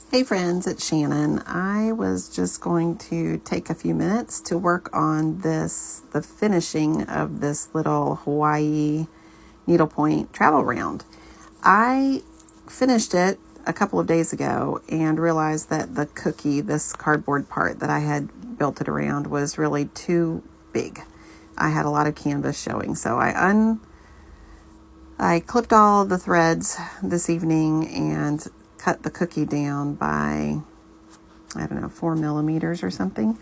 Hey friends, it's Shannon. I was just going to take a few minutes to work on the finishing of this little Hawaii needlepoint travel round. I finished it a couple of days ago and realized that the cookie, this cardboard part that I had built it around, was really too big. I had a lot of canvas showing, so I clipped all the threads this evening and cut the cookie down by, 4 millimeters or something,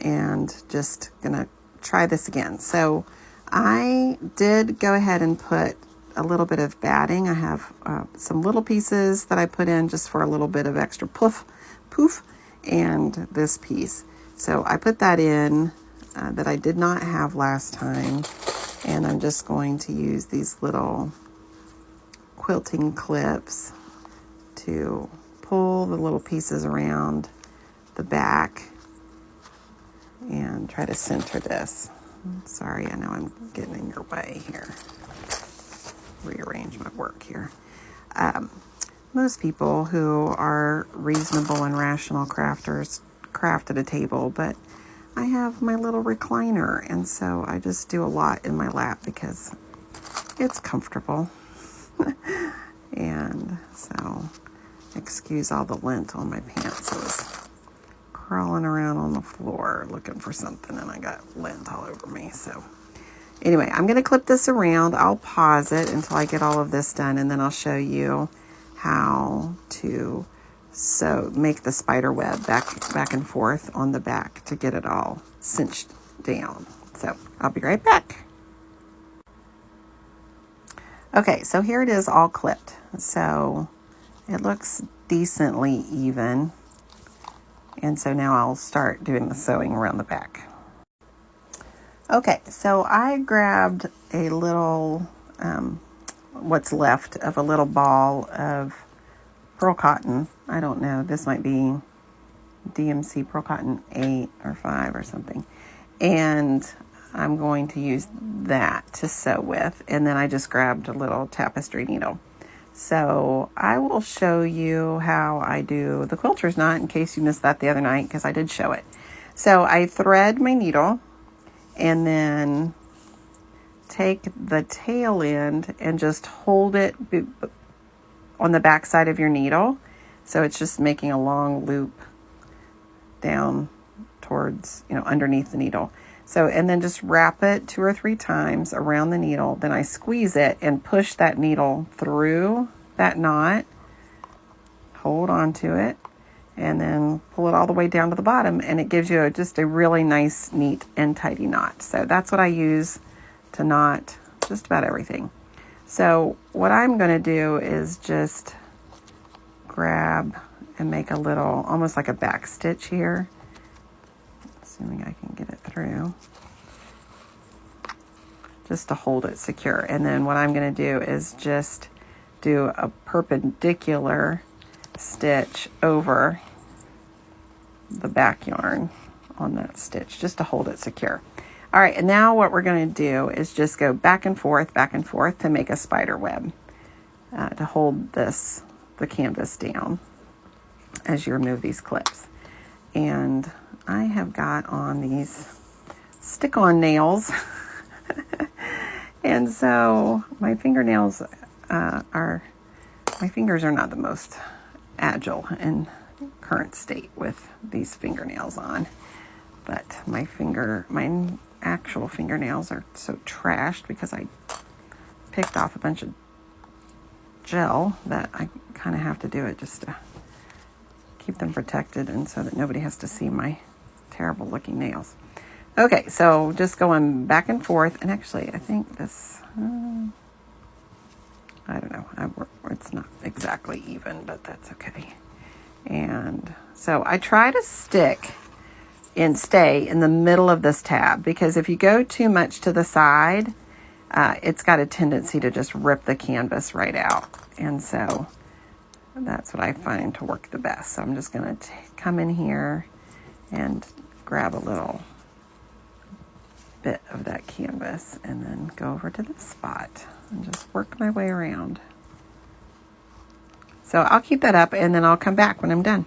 and just gonna try this again. So I did go ahead and put a little bit of batting. I have some little pieces that I put in just for a little bit of extra poof, and this piece. So I put that in that I did not have last time, and I'm just going to use these little quilting clips to pull the little pieces around the back and try to center this. Sorry, I know I'm getting in your way here. Rearrange my work here. Most people who are reasonable and rational crafters craft at a table, but I have my little recliner, and so I just do a lot in my lap because it's comfortable. And so, excuse all the lint on my pants. I was crawling around on the floor looking for something, and I got lint all over me. So anyway, I'm going to clip this around. I'll pause it until I get all of this done, and then I'll show you how to make the spider web back and forth on the back to get it all cinched down. So I'll be right back. Okay, so here it is all clipped. So it looks decently even. And so now I'll start doing the sewing around the back. Okay, so I grabbed a little, what's left of a little ball of pearl cotton. I don't know, this might be DMC pearl cotton 8 or 5 or something. And I'm going to use that to sew with. And then I just grabbed a little tapestry needle. So I will show you how I do the quilter's knot in case you missed that the other night, because I did show it. So I thread my needle and then take the tail end and just hold it on the back side of your needle. So it's just making a long loop down towards, underneath the needle. So, and then just wrap it 2 or 3 times around the needle. Then I squeeze it and push that needle through that knot. Hold on to it and then pull it all the way down to the bottom. And it gives you just a really nice, neat, and tidy knot. So that's what I use to knot just about everything. So what I'm going to do is just grab and make a little, almost like a back stitch here. Assuming I can get it through, just to hold it secure. And then what I'm going to do is just do a perpendicular stitch over the back yarn on that stitch, just to hold it secure. All right, and now what we're going to do is just go back and forth to make a spider web to hold the canvas down as you remove these clips. And I have got on these stick-on nails. And so my fingernails my fingers are not the most agile in current state with these fingernails on. But my actual fingernails are so trashed because I picked off a bunch of gel that I kind of have to do it just to keep them protected and so that nobody has to see my terrible looking nails. Okay, so just going back and forth, and actually I think this, I don't know, it's not exactly even, but that's okay. And so I try to stick and stay in the middle of this tab, because if you go too much to the side, it's got a tendency to just rip the canvas right out. And so that's what I find to work the best. So I'm just going to come in here and grab a little bit of that canvas and then go over to this spot and just work my way around. So I'll keep that up and then I'll come back when I'm done.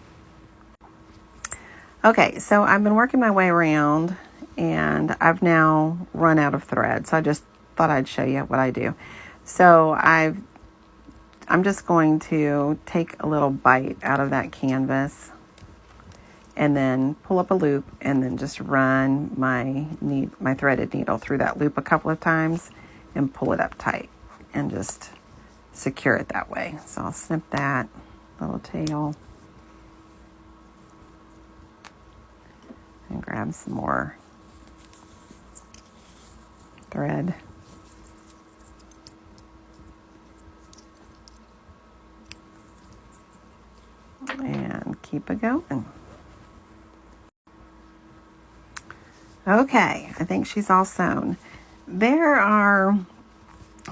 Okay, so I've been working my way around and I've now run out of thread. So I just thought I'd show you what I do. So I'm just going to take a little bite out of that canvas and then pull up a loop and then just run my threaded needle through that loop a couple of times and pull it up tight and just secure it that way. So I'll snip that little tail and grab some more thread. And keep it going. Okay, I think she's all sewn. There are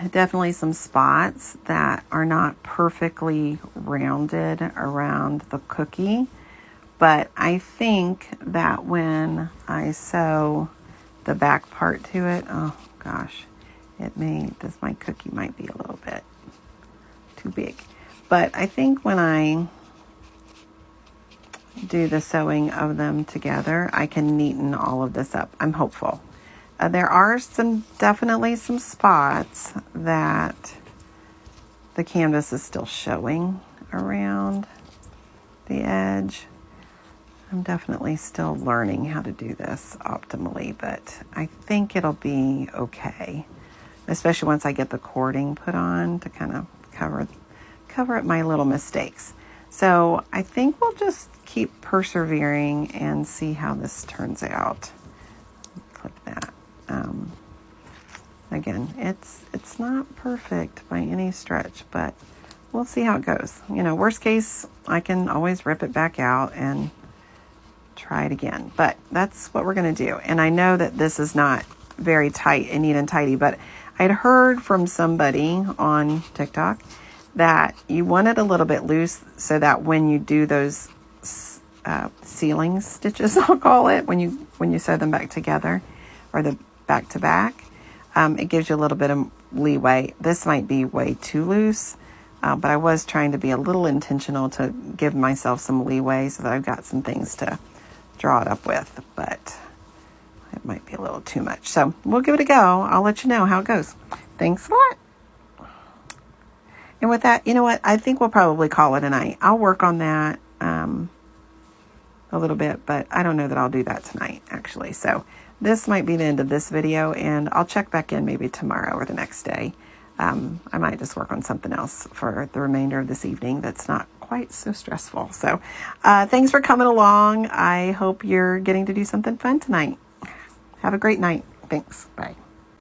definitely some spots that are not perfectly rounded around the cookie, but I think that when I sew the back part to it, oh gosh, my cookie might be a little bit too big. But I think when I do the sewing of them together, I can neaten all of this up. I'm hopeful. There are definitely some spots that the canvas is still showing around the edge. I'm definitely still learning how to do this optimally, but I think it'll be okay, especially once I get the cording put on to kind of cover up my little mistakes. So I think we'll just keep persevering and see how this turns out. Clip that. Again, it's not perfect by any stretch, but we'll see how it goes. You know, worst case, I can always rip it back out and try it again. But that's what we're going to do. And I know that this is not very tight and neat and tidy, but I'd heard from somebody on TikTok that you want it a little bit loose so that when you do those sealing stitches, I'll call it, when you sew them back together or the back to back, it gives you a little bit of leeway. This might be way too loose, but I was trying to be a little intentional to give myself some leeway so that I've got some things to draw it up with, but it might be a little too much. So we'll give it a go. I'll let you know how it goes. Thanks a lot. And with that, you know what? I think we'll probably call it a night. I'll work on that a little bit, but I don't know that I'll do that tonight, actually. So this might be the end of this video, and I'll check back in maybe tomorrow or the next day. I might just work on something else for the remainder of this evening that's not quite so stressful. So thanks for coming along. I hope you're getting to do something fun tonight. Have a great night. Thanks. Bye.